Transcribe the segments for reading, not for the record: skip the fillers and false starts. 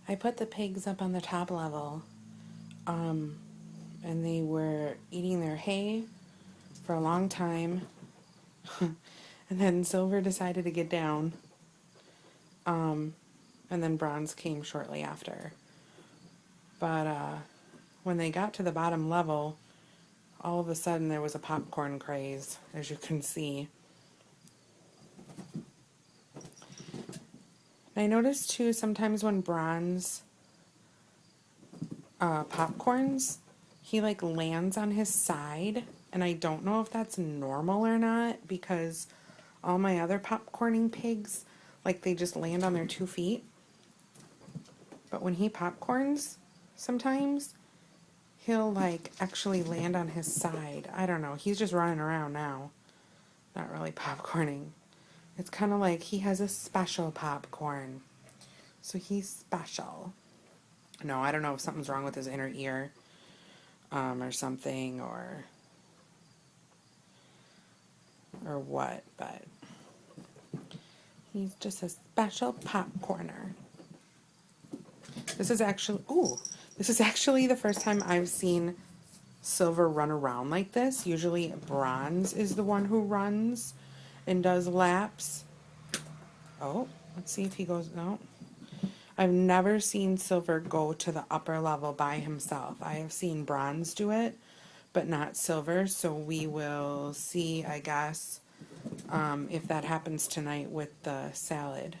I put the pigs up on the top level, and they were eating their hay for a long time. And then Silver decided to get down, and then Bronze came shortly after. But when they got to the bottom level, all of a sudden there was a popcorn craze, as you can see. And I noticed too, sometimes when Bronze popcorns, he like lands on his side, and I don't know if that's normal or not, because all my other popcorning pigs, like, they just land on their 2 feet. But when he popcorns, sometimes he'll like actually land on his side. I don't know. He's just running around now, not really popcorning. It's kind of like he has a special popcorn. So he's special. No, I don't know if something's wrong with his inner ear, or something, or what, but he's just a special popcorner. This is actually the first time I've seen Silver run around like this. Usually Bronze is the one who runs and does laps. Oh, let's see if he goes. No. I've never seen Silver go to the upper level by himself. I have seen Bronze do it, but not Silver. So we will see, I guess, if that happens tonight with the salad.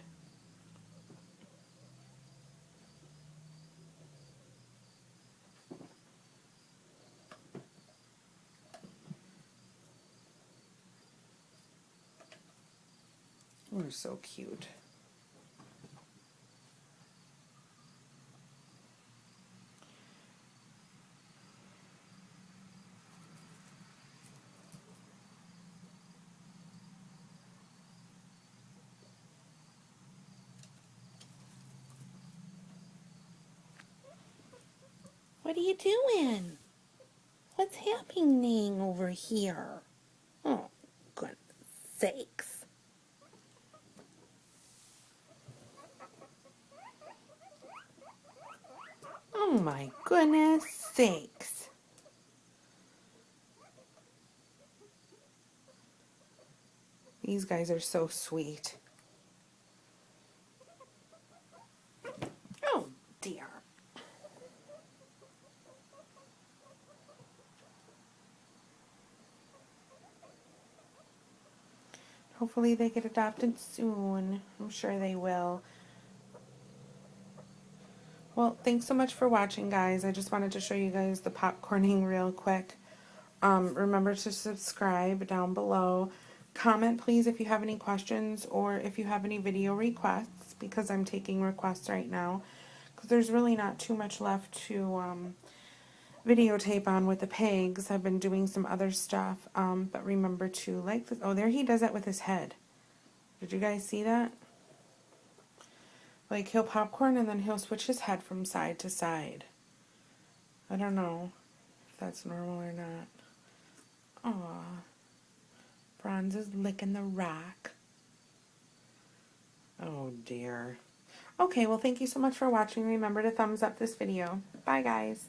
We're so cute. What are you doing? What's happening over here? Oh, goodness sakes. Oh my goodness sakes. These guys are so sweet. Oh dear. Hopefully they get adopted soon. I'm sure they will. Well, thanks so much for watching, guys. I just wanted to show you guys the popcorning real quick. Remember to subscribe down below. Comment, please, if you have any questions or if you have any video requests, because I'm taking requests right now. Because there's really not too much left to videotape on with the pigs. I've been doing some other stuff. But remember to like this. Oh, there he does that with his head. Did you guys see that? Like, he'll popcorn and then he'll switch his head from side to side. I don't know if that's normal or not. Aw. Bronze is licking the rock. Oh dear. Okay, well, thank you so much for watching. Remember to thumbs up this video. Bye, guys.